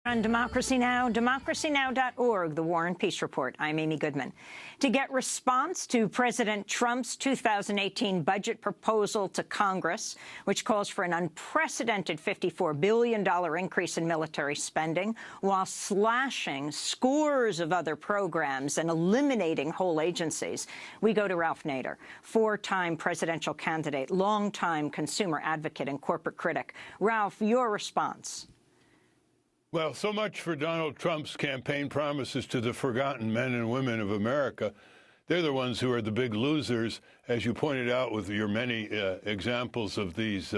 On Democracy Now!, democracynow.org, The War and Peace Report. I'm Amy Goodman. To get response to President Trump's 2018 budget proposal to Congress, which calls for an unprecedented $54 billion increase in military spending, while slashing scores of other programs and eliminating whole agencies, we go to Ralph Nader, four-time presidential candidate, longtime consumer advocate and corporate critic. Ralph, your response. Well, so much for Donald Trump's campaign promises to the forgotten men and women of America. They're the ones who are the big losers, as you pointed out with your many examples of these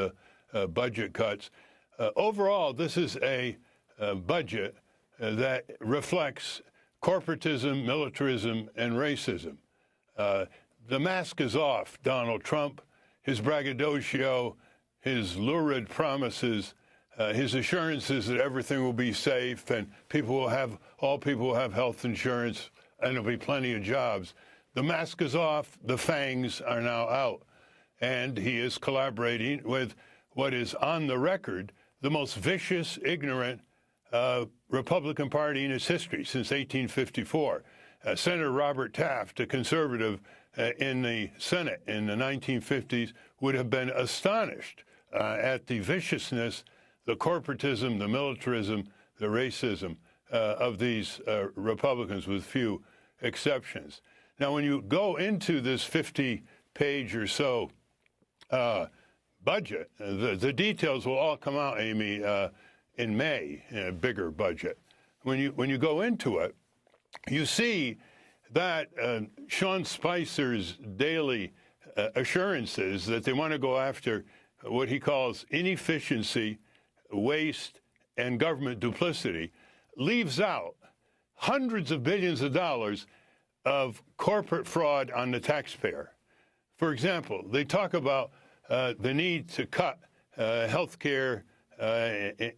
budget cuts. Overall, this is a budget that reflects corporatism, militarism, and racism. The mask is off. Donald Trump, his braggadocio, his lurid promises, his assurances that everything will be safe and all people will have health insurance and there'll be plenty of jobs. The mask is off. The fangs are now out. And he is collaborating with what is on the record the most vicious, ignorant Republican Party in its history since 1854. Senator Robert Taft, a conservative in the Senate in the 1950s, would have been astonished at the viciousness, the corporatism, the militarism, the racism of these Republicans, with few exceptions. Now, when you go into this 50-page or so budget, the details will all come out, Amy, in May, in a bigger budget. When you go into it, you see that Sean Spicer's daily assurances that they want to go after what he calls inefficiency, waste, and government duplicity leaves out hundreds of billions of dollars of corporate fraud on the taxpayer. For example, they talk about the need to cut health care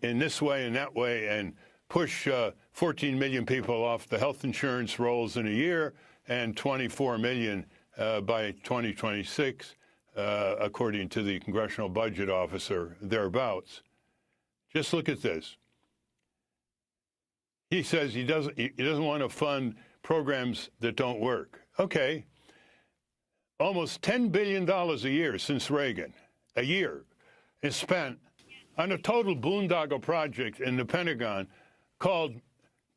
in this way and that way and push 14 million people off the health insurance rolls in a year and 24 million by 2026, according to the Congressional Budget Office or thereabouts. Just look at this. He says he doesn't want to fund programs that don't work. Okay. Almost $10 billion a year since Reagan, a year, is spent on a total boondoggle project in the Pentagon called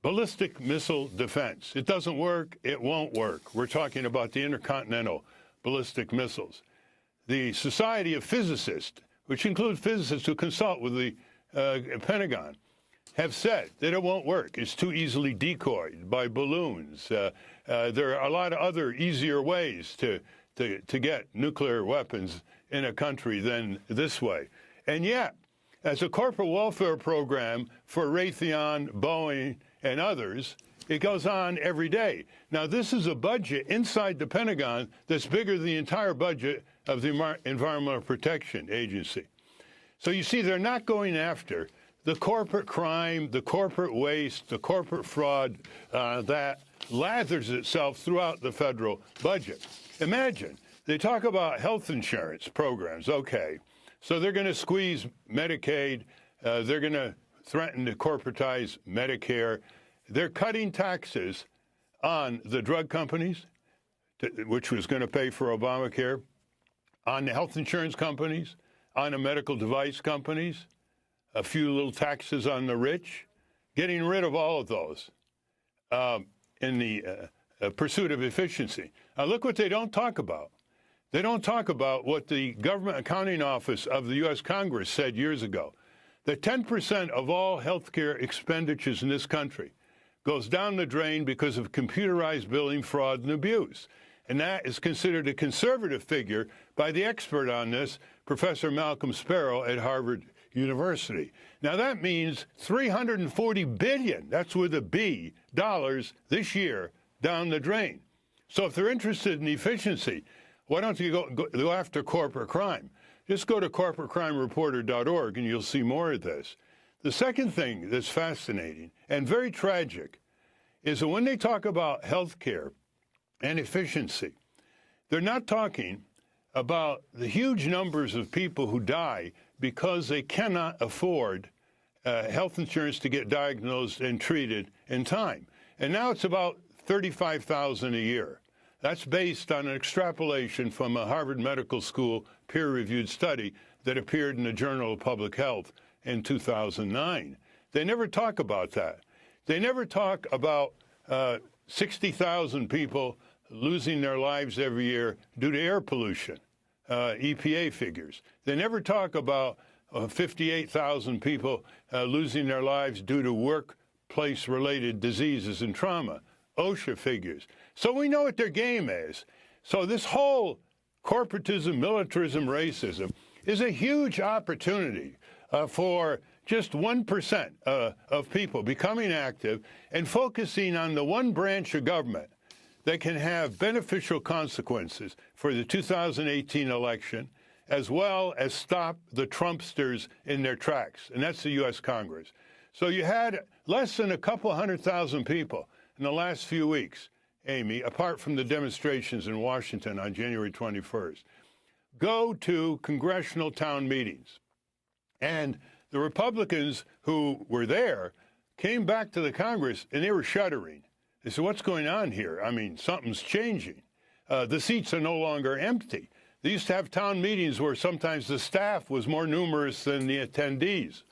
ballistic missile defense. It doesn't work. It won't work. We're talking about the intercontinental ballistic missiles. The Society of Physicists, which includes physicists who consult with the Pentagon, have said that it won't work. It's too easily decoyed by balloons. There are a lot of other easier ways to get nuclear weapons in a country than this way. And yet, as a corporate welfare program for Raytheon, Boeing, and others, it goes on every day. Now, this is a budget inside the Pentagon that's bigger than the entire budget of the Environmental Protection Agency. So you see, they're not going after the corporate crime, the corporate waste, the corporate fraud that lathers itself throughout the federal budget. Imagine, they talk about health insurance programs. Okay, so they're going to squeeze Medicaid. They're going to threaten to corporatize Medicare. They're cutting taxes on the drug companies, which was going to pay for Obamacare, on the health insurance companies, on the medical device companies, a few little taxes on the rich, getting rid of all of those in the pursuit of efficiency. Now, look what they don't talk about. They don't talk about what the Government Accounting Office of the U.S. Congress said years ago, that 10% of all health care expenditures in this country goes down the drain because of computerized billing, fraud, and abuse. And that is considered a conservative figure by the expert on this, Professor Malcolm Sparrow at Harvard University. Now, that means $340 billion, that's with a B, dollars this year down the drain. So if they're interested in efficiency, why don't you go after corporate crime? Just go to corporatecrimereporter.org and you'll see more of this. The second thing that's fascinating and very tragic is that when they talk about health care and efficiency, they're not talking about the huge numbers of people who die because they cannot afford health insurance to get diagnosed and treated in time. And now it's about $35,000 a year. That's based on an extrapolation from a Harvard Medical School peer-reviewed study that appeared in the Journal of Public Health in 2009. They never talk about that. They never talk about 60,000 people losing their lives every year due to air pollution, EPA figures. They never talk about 58,000 people losing their lives due to workplace-related diseases and trauma, OSHA figures. So we know what their game is. So this whole corporatism, militarism, racism is a huge opportunity for just 1% of people becoming active and focusing on the one branch of government that can have beneficial consequences for the 2018 election, as well as stop the Trumpsters in their tracks, and that's the U.S. Congress. So you had less than a couple 100,000 people in the last few weeks, Amy, apart from the demonstrations in Washington on January 21st, go to congressional town meetings. And the Republicans who were there came back to the Congress, and they were shuddering. They said, what's going on here? I mean, something's changing. The seats are no longer empty. They used to have town meetings where sometimes the staff was more numerous than the attendees.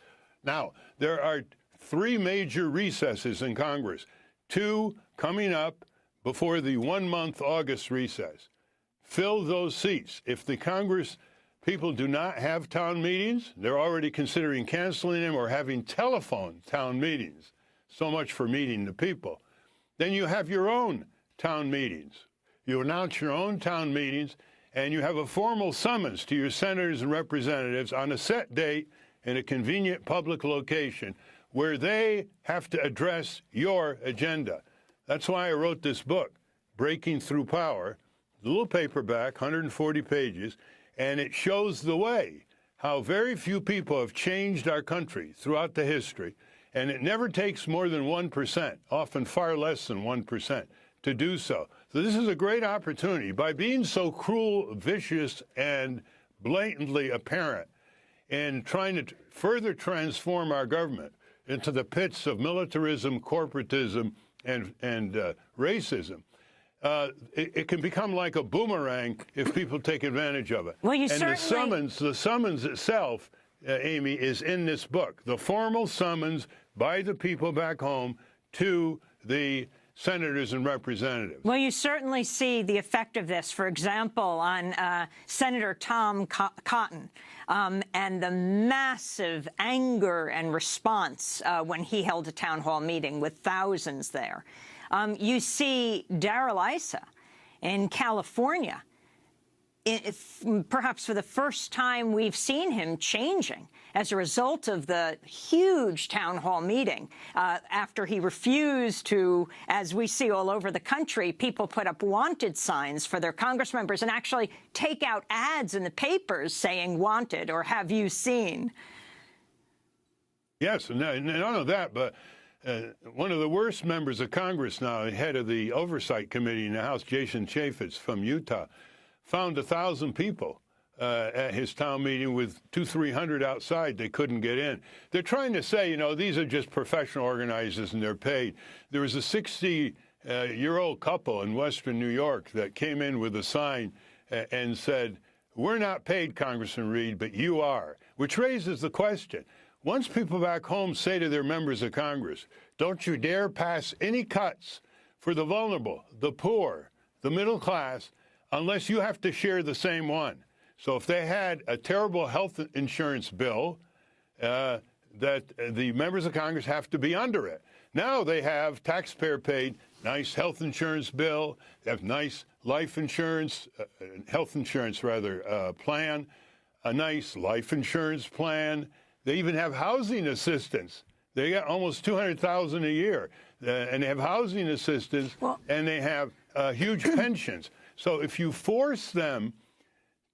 Now, there are 3 major recesses in Congress, 2 coming up before the 1-month August recess. Fill those seats. If the Congress people do not have town meetings, they're already considering canceling them or having telephone town meetings. So much for meeting the people. Then you have your own town meetings. You announce your own town meetings, and you have a formal summons to your senators and representatives on a set date in a convenient public location where they have to address your agenda. That's why I wrote this book, Breaking Through Power, a little paperback, 140 pages, and it shows the way, how very few people have changed our country throughout the history, and it never takes more than 1%, often far less than 1%, to do so. So this is a great opportunity. By being so cruel, vicious, and blatantly apparent in trying to further transform our government into the pits of militarism, corporatism, and racism, it can become like a boomerang if people take advantage of it. Well, you and the summons itself, Amy, is in this book. The formal summons by the people back home to the senators and representatives. Well, you certainly see the effect of this, for example, on Senator Tom Cotton and the massive anger and response when he held a town hall meeting with thousands there. You see Darrell Issa in California. Perhaps for the first time we've seen him changing as a result of the huge town hall meeting after he refused to, as we see all over the country, people put up wanted signs for their Congress members and actually take out ads in the papers saying wanted or have you seen. Yes, and none of that, but one of the worst members of Congress now, head of the Oversight Committee in the House, Jason Chaffetz from Utah, found 1,000 people at his town meeting with 200-300 outside. They couldn't get in. They're trying to say, you know, these are just professional organizers and they're paid. There was a 60-year-old couple in Western New York that came in with a sign and said, we're not paid, Congressman Reed, but you are, which raises the question. Once people back home say to their members of Congress, don't you dare pass any cuts for the vulnerable, the poor, the middle class, unless you have to share the same one. So if they had a terrible health insurance bill, that the members of Congress have to be under it. Now they have taxpayer-paid, nice health insurance bill, they have nice life insurance, health insurance rather, plan, a nice life insurance plan. They even have housing assistance. They get almost $200,000 a year, and they have housing assistance, and they have huge pensions. So if you force them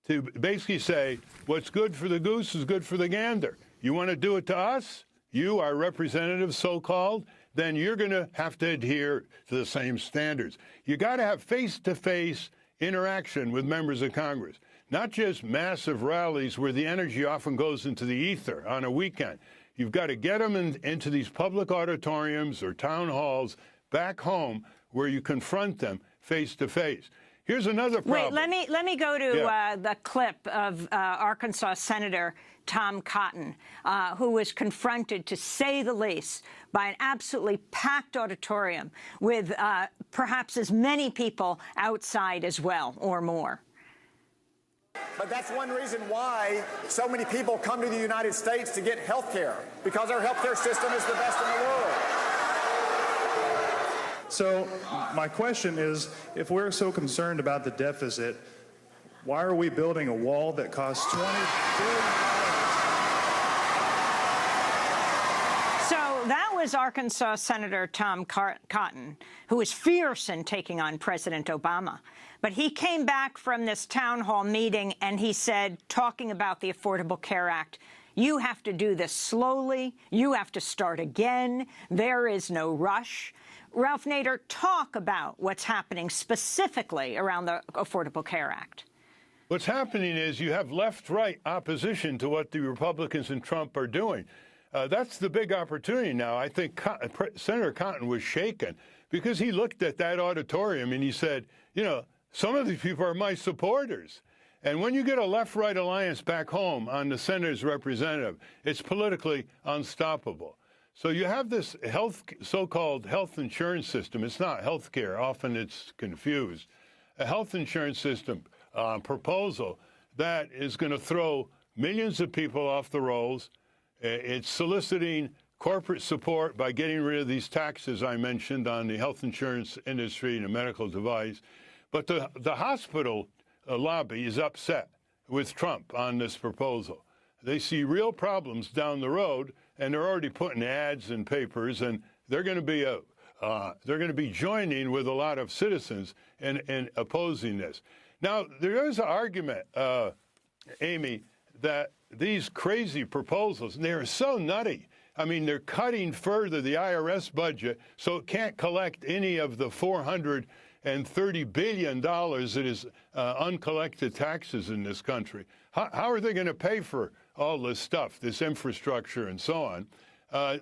to basically say, what's good for the goose is good for the gander. You want to do it to us, you, our representatives, so-called, then you're going to have to adhere to the same standards. You got to have face-to-face interaction with members of Congress, not just massive rallies where the energy often goes into the ether on a weekend. You've got to get them into these public auditoriums or town halls back home where you confront them face to face. Here's another problem. Wait, let me go to the clip of Arkansas Senator Tom Cotton, who was confronted, to say the least, by an absolutely packed auditorium with perhaps as many people outside as well, or more. But that's one reason why so many people come to the United States to get health care, because our health care system is the best in the world. So my question is, if we're so concerned about the deficit, why are we building a wall that costs $20 billion? So that was Arkansas Senator Tom Cotton, who was fierce in taking on President Obama. But he came back from this town hall meeting and he said, talking about the Affordable Care Act, you have to do this slowly. You have to start again. There is no rush. Ralph Nader, talk about what's happening specifically around the Affordable Care Act. What's happening is you have left-right opposition to what the Republicans and Trump are doing. That's the big opportunity now. I think Senator Cotton was shaken because he looked at that auditorium and he said, you know, some of these people are my supporters. And when you get a left-right alliance back home on the Senator's representative, it's politically unstoppable. So you have this so-called health insurance system. It's not health care. Often it's confused. A health insurance system proposal that is going to throw millions of people off the rolls. It's soliciting corporate support by getting rid of these taxes I mentioned on the health insurance industry and the medical device. But the hospital lobby is upset with Trump on this proposal. They see real problems down the road, and they're already putting ads in papers, and they're going to be joining with a lot of citizens in opposing this. Now, there is an argument, Amy, that these crazy proposals, they're so nutty. I mean, they're cutting further the IRS budget so it can't collect any of the $430 billion that is uncollected taxes in this country. How are they going to pay for all this stuff, this infrastructure and so on? A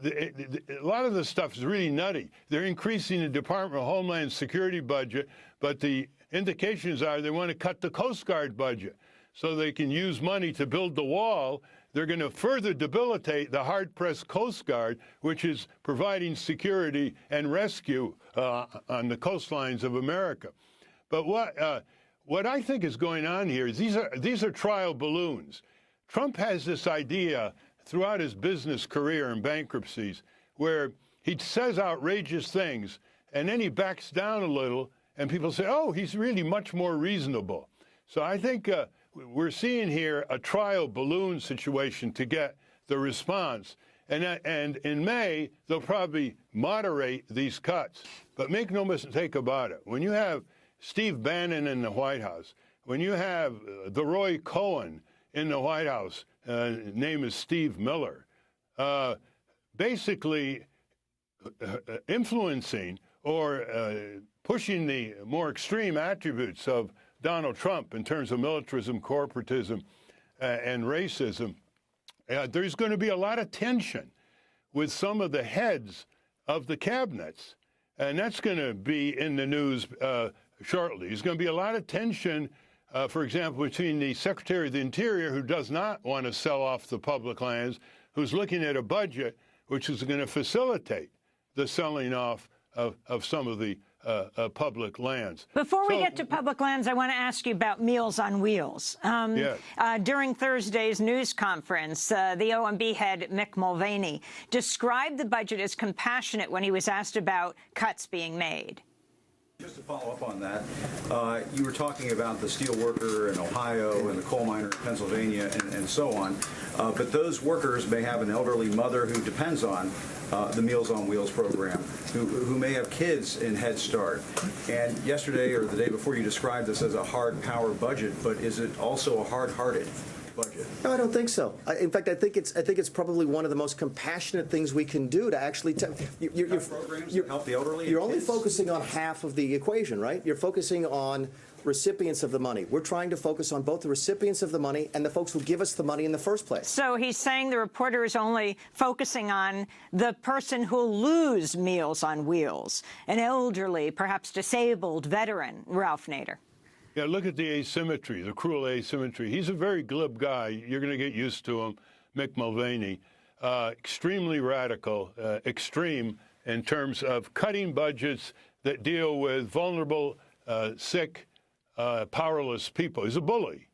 lot of this stuff is really nutty. They're increasing the Department of Homeland Security budget, but the indications are they want to cut the Coast Guard budget so they can use money to build the wall. They're going to further debilitate the hard-pressed Coast Guard, which is providing security and rescue on the coastlines of America. But what I think is going on here is these are trial balloons. Trump has this idea throughout his business career and bankruptcies where he says outrageous things, and then he backs down a little, and people say, oh, he's really much more reasonable. So I think we're seeing here a trial balloon situation to get the response. And in May, they'll probably moderate these cuts. But make no mistake about it. When you have Steve Bannon in the White House, when you have the Roy Cohen in the White House, name is Steve Miller, basically influencing or pushing the more extreme attributes of Donald Trump in terms of militarism, corporatism, and racism, there's going to be a lot of tension with some of the heads of the cabinets. And that's going to be in the news shortly. There's going to be a lot of tension, for example, between the Secretary of the Interior, who does not want to sell off the public lands, who's looking at a budget which is going to facilitate the selling off of some of the public lands. Before we get to public lands, I want to ask you about Meals on Wheels. Yes. During Thursday's news conference, the OMB head, Mick Mulvaney, described the budget as compassionate when he was asked about cuts being made. Just to follow up on that, you were talking about the steel worker in Ohio and the coal miner in Pennsylvania and so on, but those workers may have an elderly mother who depends on the Meals on Wheels program, who may have kids in Head Start. And yesterday or the day before, you described this as a hard power budget, but is it also a hard-hearted budget. No, I don't think so. In fact, I think it's probably one of the most compassionate things we can do to actually programs that help the elderly. You're only focusing on half of the equation, right? You're focusing on recipients of the money. We're trying to focus on both the recipients of the money and the folks who give us the money in the first place. So he's saying the reporter is only focusing on the person who'll lose Meals on Wheels, an elderly, perhaps disabled veteran, Ralph Nader. Yeah, look at the asymmetry, the cruel asymmetry. He's a very glib guy. You're going to get used to him, Mick Mulvaney. Extremely radical, extreme in terms of cutting budgets that deal with vulnerable, sick, powerless people. He's a bully,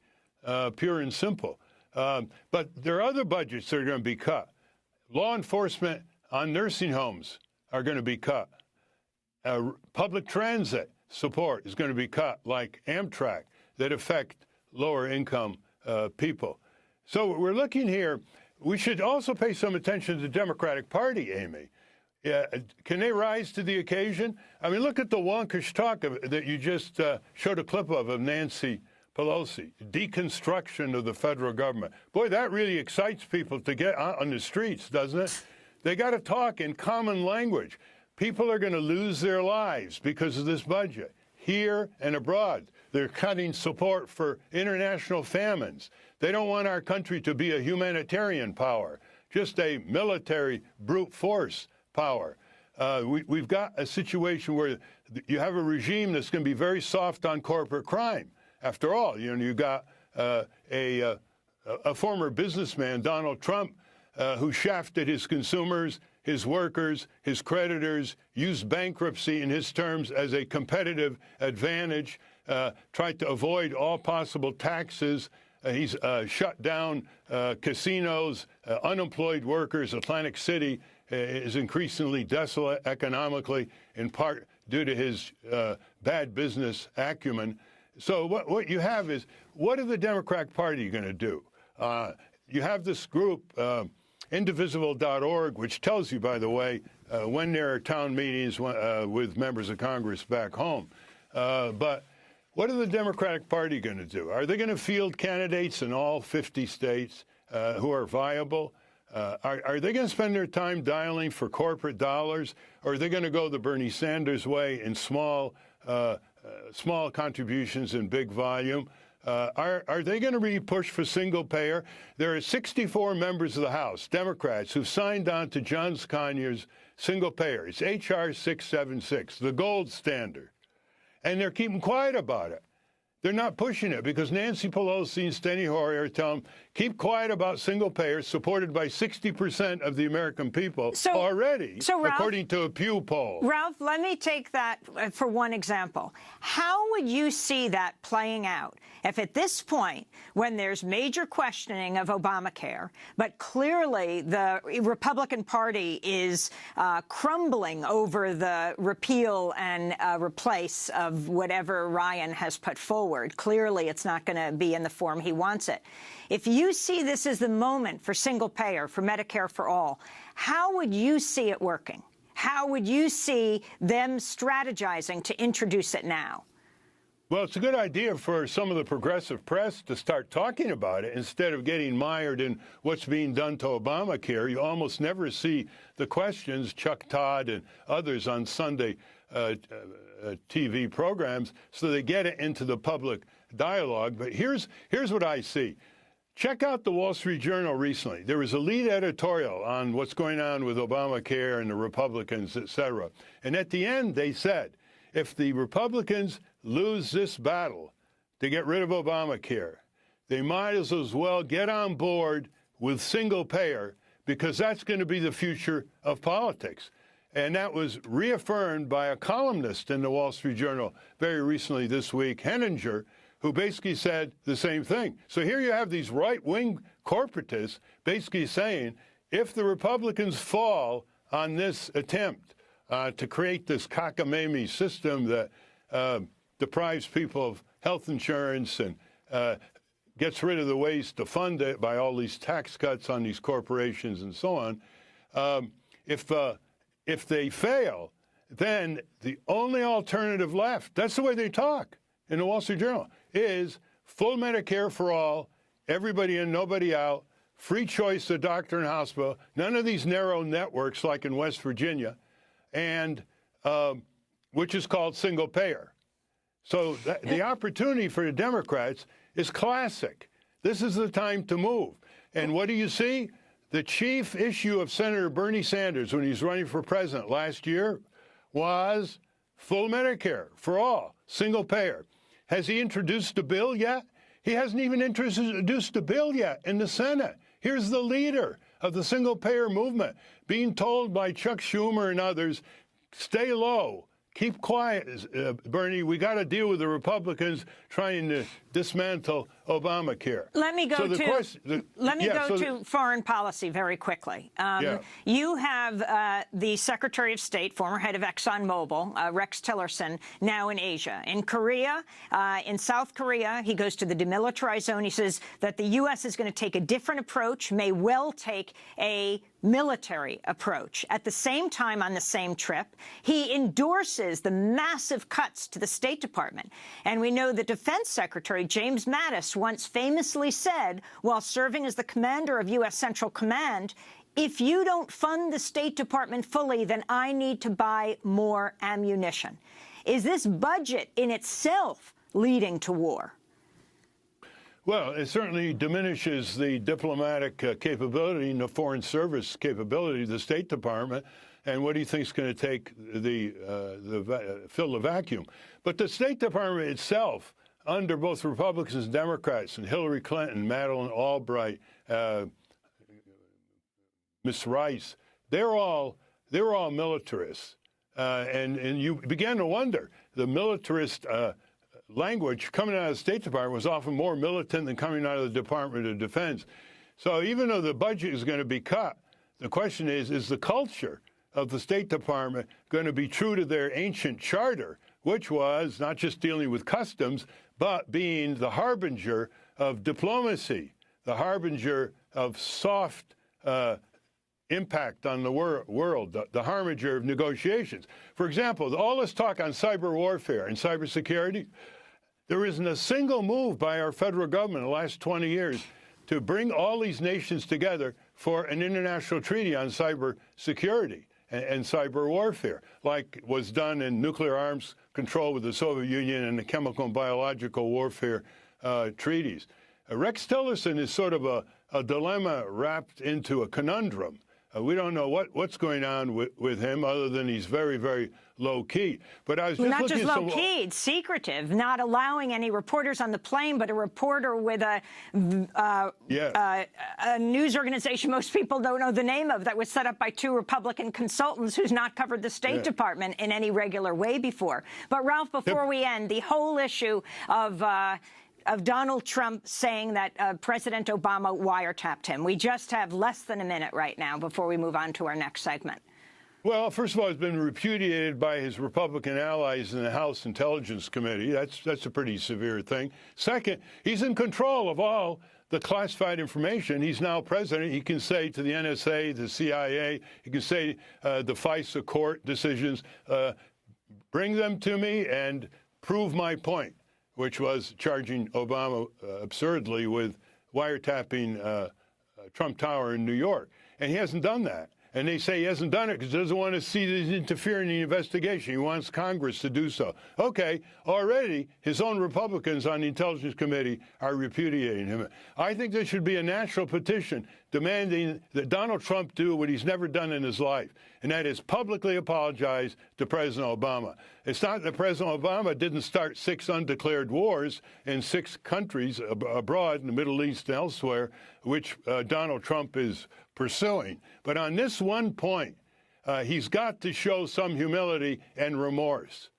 pure and simple. But there are other budgets that are going to be cut. Law enforcement on nursing homes are going to be cut. Public transit support is going to be cut, like Amtrak, that affect lower-income people. So we're looking here. We should also pay some attention to the Democratic Party, Amy. Can they rise to the occasion? I mean, look at the wonkish talk that you just showed a clip of Nancy Pelosi, deconstruction of the federal government. Boy, that really excites people to get out on the streets, doesn't it? They got to talk in common language. People are going to lose their lives because of this budget, here and abroad. They're cutting support for international famines. They don't want our country to be a humanitarian power, just a military brute force power. We've got a situation where you have a regime that's going to be very soft on corporate crime. After all, you got a former businessman, Donald Trump, who shafted his consumers, his workers, his creditors, used bankruptcy in his terms as a competitive advantage, tried to avoid all possible taxes. He's shut down casinos, unemployed workers. Atlantic City is increasingly desolate economically, in part due to his bad business acumen. So what you have is, what are the Democratic Party going to do? You have this group, indivisible.org, which tells you, by the way, when there are town meetings with members of Congress back home. But what are the Democratic Party going to do? Are they going to field candidates in all 50 states who are viable? Are they going to spend their time dialing for corporate dollars, or are they going to go the Bernie Sanders way in small contributions in big volume? Are they going to really push for single payer? There are 64 members of the House, Democrats, who've signed on to John Conyers' single payer. It's H.R. 676, the gold standard. And they're keeping quiet about it. They're not pushing it because Nancy Pelosi and Steny Hoyer tell them, keep quiet about single payer, supported by 60% of the American people already, Ralph, according to a Pew poll. Ralph, let me take that for one example. How would you see that playing out if at this point, when there's major questioning of Obamacare, but clearly the Republican Party is crumbling over the repeal and replace of whatever Ryan has put forward? Clearly, it's not going to be in the form he wants it. If you see this as the moment for single payer, for Medicare for all, how would you see it working? How would you see them strategizing to introduce it now? Well, it's a good idea for some of the progressive press to start talking about it instead of getting mired in what's being done to Obamacare. You almost never see the questions, Chuck Todd and others on Sunday TV programs, so they get it into the public dialogue. But here's what I see. Check out the Wall Street Journal recently. There was a lead editorial on what's going on with Obamacare and the Republicans, et cetera. And at the end, they said, if the Republicans lose this battle to get rid of Obamacare, they might as well get on board with single payer, because that's going to be the future of politics. And that was reaffirmed by a columnist in the Wall Street Journal very recently this week, Henninger, who basically said the same thing. So here you have these right-wing corporatists basically saying, if the Republicans fall on this attempt to create this cockamamie system that deprives people of health insurance and gets rid of the ways to fund it by all these tax cuts on these corporations and so on, if they fail, then the only alternative left, that's the way they talk in the Wall Street Journal, is full Medicare for all, everybody in, nobody out, free choice of doctor and hospital, none of these narrow networks like in West Virginia, and which is called single payer. So the opportunity for the Democrats is classic. This is the time to move. And what do you see? The chief issue of Senator Bernie Sanders when he was running for president last year was full Medicare for all, single payer. Has he introduced a bill yet? He hasn't even introduced a bill yet in the Senate. Here's the leader of the single payer movement being told by Chuck Schumer and others, stay low. Keep quiet, Bernie. We got to deal with the Republicans trying to dismantle Obamacare. Let me go to foreign policy very quickly. You have the Secretary of State, former head of ExxonMobil, Rex Tillerson, now in Asia. In Korea, in South Korea, he goes to the demilitarized zone. He says that the U.S. is going to take a different approach, may well take a military approach. At the same time, on the same trip, he endorses the massive cuts to the State Department. And we know the Defense Secretary, James Mattis, once famously said, while serving as the commander of U.S. Central Command, if you don't fund the State Department fully, then I need to buy more ammunition. Is this budget in itself leading to war? Well, it certainly diminishes the diplomatic capability and the foreign service capability of the State Department. And what do you think is going to take fill the vacuum? But the State Department itself, under both Republicans and Democrats, and Hillary Clinton, Madeleine Albright, Miss Rice, they're all militarists. And you began to wonder, the militarist language coming out of the State Department was often more militant than coming out of the Department of Defense. So even though the budget is going to be cut, the question is the culture of the State Department going to be true to their ancient charter, which was not just dealing with customs, but being the harbinger of diplomacy, the harbinger of soft impact on the world, the harbinger of negotiations. For example, all this talk on cyber warfare and cybersecurity, there isn't a single move by our federal government in the last 20 years to bring all these nations together for an international treaty on cyber security and cyber warfare, like was done in nuclear arms control with the Soviet Union and the chemical and biological warfare treaties. Rex Tillerson is sort of a dilemma wrapped into a conundrum. We don't know what's going on with him other than he's very, very low-key. But I was just not just low-key, it's secretive, not allowing any reporters on the plane, but a reporter with a news organization most people don't know the name of that was set up by two Republican consultants who's not covered the State Department in any regular way before. But, Ralph, before we end, the whole issue of Donald Trump saying that President Obama wiretapped him. We just have less than a minute right now before we move on to our next segment. Well, first of all, it's been repudiated by his Republican allies in the House Intelligence Committee. That's a pretty severe thing. Second, he's in control of all the classified information. He's now president. He can say to the NSA, the CIA, he can say the FISA court decisions, bring them to me and prove my point, which was charging Obama absurdly with wiretapping Trump Tower in New York. And he hasn't done that. And they say he hasn't done it because he doesn't want to see this interfering in the investigation. He wants Congress to do so. Okay, already his own Republicans on the Intelligence Committee are repudiating him. I think there should be a national petition demanding that Donald Trump do what he's never done in his life, and that is publicly apologize to President Obama. It's not that President Obama didn't start 6 undeclared wars in 6 countries abroad in the Middle East and elsewhere, which Donald Trump is pursuing. But on this one point, he's got to show some humility and remorse.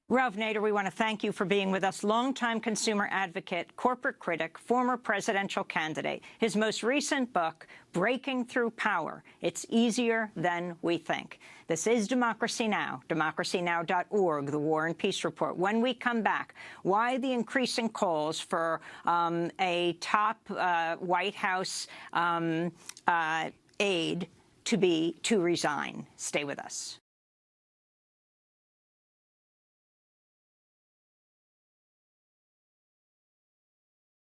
Ralph Nader, we want to thank you for being with us. Longtime consumer advocate, corporate critic, former presidential candidate. His most recent book, Breaking Through Power, It's Easier Than We Think. This is Democracy Now!, democracynow.org, the War and Peace Report. When we come back, why the increasing calls for a top White House aide to resign. Stay with us.